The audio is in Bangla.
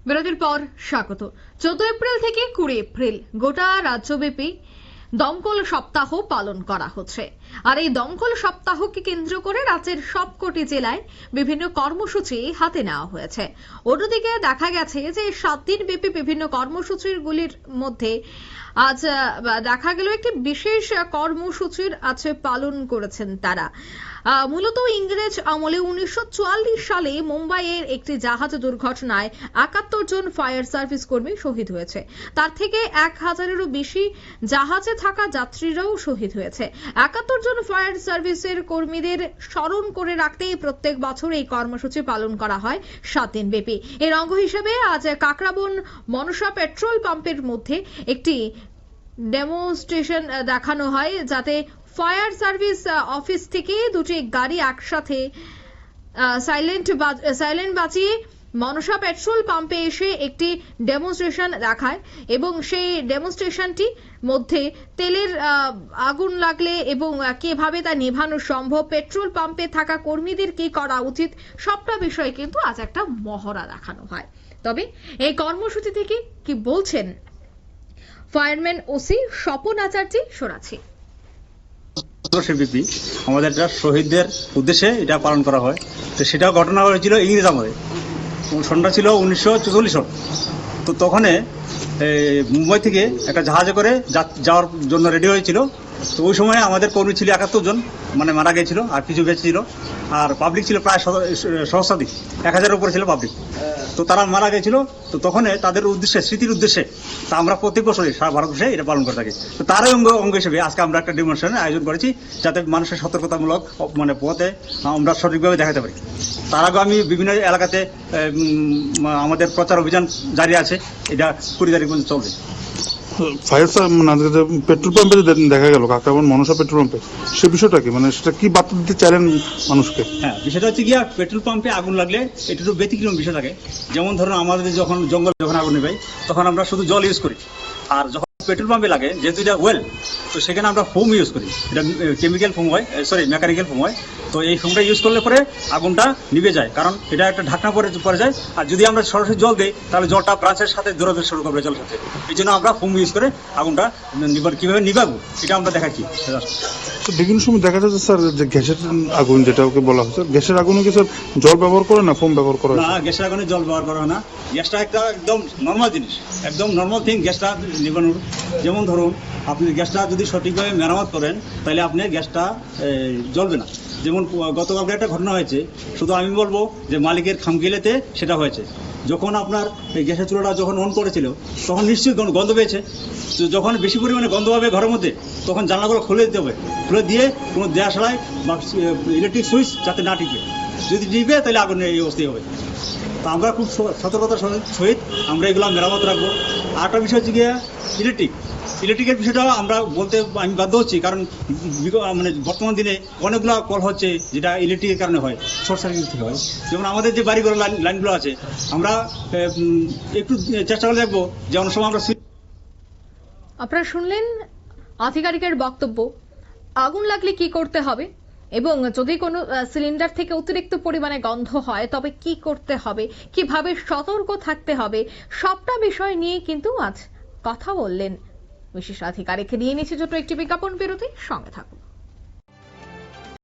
বিরতির পর স্বাগত। 14 এপ্রিল থেকে 20 এপ্রিল গোটা রাজ্যব্যাপী দমকল সপ্তাহ পালন করা হচ্ছে। আর এই দমকল সপ্তাহকে কেন্দ্র করে রাজ্যের সবকটি জেলায় বিভিন্ন কর্মসূচি হাতে নেওয়া হয়েছে। অন্যদিকে দেখা গেছে যে 7 দিন ব্যাপী বিভিন্ন কর্মসূচিগুলির মধ্যে আজ দেখা গেল একটি বিশেষ কর্মসূচির আছে পালন করেছেন তারা। মূলত ইংরেজ আমলে 1944 সালে মুম্বাইয়ের একটি জাহাজ দুর্ঘটনায় 71 জন ফায়ার সার্ভিস কর্মী শহীদ হয়েছে। তার থেকে 1000-এরও বেশি জাহাজে থাকা যাত্রীরাও শহীদ হয়েছে। 71 জন ফায়ার সার্ভিসের কর্মীদের স্মরণ করে রাখতেই প্রত্যেক বছর এই কর্মসূচি পালন করা হয় 7 দিন ব্যাপী। এর অঙ্গ হিসেবে আজ কাকরাবন মনসা পেট্রোল পাম্পের মধ্যে একটি ডেমোস্ট্রেশন দেখানো হয়, যাতে ফায়ার সার্ভিস অফিস থেকে দুটি গাড়ি একসাথে সাইলেন্ট বাজিয়ে মনসা পেট্রোল পাম্পে এসে একটি ডেমোস্ট্রেশন দেখায় এবং সেই ডেমোস্ট্রেশনটি মধ্যে তেলের আগুন লাগলে এবং কিভাবে তা নেভানো সম্ভব, পেট্রোল পাম্পে থাকা কর্মীদের কি করা উচিত, সবটা বিষয়ে কিন্তু আজ একটা মহড়া দেখানো হয়। তবে এই কর্মসূচি থেকে কি বলছেন ফায়ারম্যান ওসি স্বপন আচার্য শোনাচ্ছি। আমাদের শহীদদের উদ্দেশ্যে এটা পালন করা হয়। তো সেটা ঘটনা হয়েছিল ইংরেজ আমলে, সনটা ছিল 1944 সন। তো তখন মুম্বাই থেকে একটা জাহাজে করে যাওয়ার জন্য রেডি হয়েছিল। তো ওই সময় আমাদের কর্মী ছিল 71 জন, মানে মারা গেছিল, আর কিছু বেঁচেছিল। আর পাবলিক ছিল প্রায় সহস্রাধিক, 1000-এর উপরে ছিল পাবলিক। তো তারা মারা গেছিল। তো তখন তাদের উদ্দেশ্যে, স্মৃতির উদ্দেশ্যে তা আমরা প্রত্যেক বছরই সারা ভারতবর্ষে এটা পালন করে থাকি। তো তারই অঙ্গ হিসেবে আজকে আমরা একটা ডেমনস্ট্রেশনের আয়োজন করেছি, যাতে মানুষের সতর্কতামূলক মানে পথে আমরা সঠিকভাবে দেখাতে পারি। তার আগে আমি বিভিন্ন এলাকাতে আমাদের প্রচার অভিযান জারি আছে, এটা 20 তারিখ পর্যন্ত চলবে। ফায়ার পেট্রোল পাম্পে দেখা গেল কাকরাবন মনসা পেট্রোল পাম্পে, সে বিষয়টা কি, মানে সেটা কি বার্তা দিতে চাইলেন মানুষকে? হ্যাঁ, বিষয়টা হচ্ছে গিয়া পেট্রোল পাম্পে আগুন লাগলে এটা একটু ব্যতিক্রম বিষয় থাকে। যেমন ধরুন আমাদের যখন যখন আগুন নেবে তখন আমরা শুধু জল ইউজ করি, আর যখন পেট্রোল পাম্পে লাগে যেহেতু এটা ওয়েল, তো সেখানে আমরা ফোম ইউজ করি। এটা কেমিক্যাল ফোম হয়, মেকানিক্যাল ফোম হয়। তো এই ফোমটা ইউজ করলে পরে আগুনটা নিভে যায়, কারণ এটা একটা ঢাকনা পরে যায়। আর যদি আমরা সরাসরি জল দিই তাহলে জলটা ব্রাঞ্চের সাথে দৌড়াতে শুরু করবে জলের সাথে। এই জন্য আমরা ফোম ইউজ করে আগুনটা কিভাবে নিভাবো এটা আমরা দেখাচ্ছি। বিভিন্ন সময় দেখা যাচ্ছে স্যার যে গ্যাসের আগুন, যেটা ওকে বলা হচ্ছে গ্যাসের আগুনে কি স্যার জল ব্যবহার করে না ফোম ব্যবহার করা? না, গ্যাসের আগুনে জল ব্যবহার করা হয় না। গ্যাসটা একদম নর্মাল জিনিস, একদম নর্মাল থিং গ্যাসটা নিভানোর। যেমন ধরুন আপনি গ্যাসটা যদি সঠিকভাবে মেরামত করেন তাহলে আপনি গ্যাসটা জ্বলবে না। যেমন গতকালকে একটা ঘটনা হয়েছে, শুধু আমি বলবো যে মালিকের খামখেয়ালিতে সেটা হয়েছে। যখন আপনার এই গ্যাসের চুলাটা যখন অন করেছিল তখন নিশ্চয়ই গন্ধ পেয়েছে। তো যখন বেশি পরিমাণে গন্ধ হবে ঘরের মধ্যে, তখন জানলাগুলো খুলে দিতে হবে। খুলে দিয়ে কোনো দেয়াশালায় বা ইলেকট্রিক সুইচ যাতে না টিপে, যদি টিপে তাহলে আগুন এই অবস্থায় হবে। তো আমরা খুব সতর্কতার সহিত আমরা এগুলো মেরামত রাখবো। আর একটা বিষয় হচ্ছে গিয়ে ইলেকট্রিকের বিষয়টা আমরা বলতে আমি বাধ্য হচ্ছি, কারণ মানে বর্তমান দিনে অনেকগুলো কল হচ্ছে যেটা ইলেকট্রিকের কারণে হয়, শর্ট সার্কিট থেকে হয়। যেমন আমাদের যে বাড়িঘর লাইনগুলো আছে, আমরা একটু চেষ্টা করে দেখবো যে অনেক সময় আমরা। আপনারা শুনলেন আধিকারিকের বক্তব্য। আগুন লাগলে কি করতে হবে এবং যদি কোনো সিলিন্ডার থেকে অতিরিক্ত পরিমাণে গন্ধ হয় তবে কি করতে হবে, কিভাবে সতর্ক থাকতে হবে, সবটা বিষয় নিয়ে কিন্তু আজ কথা বললেন বিশেষ আধিকারিক। নিয়ে নিচ্ছে ছোট একটি বিজ্ঞাপন বিরতি, সঙ্গে থাকুন।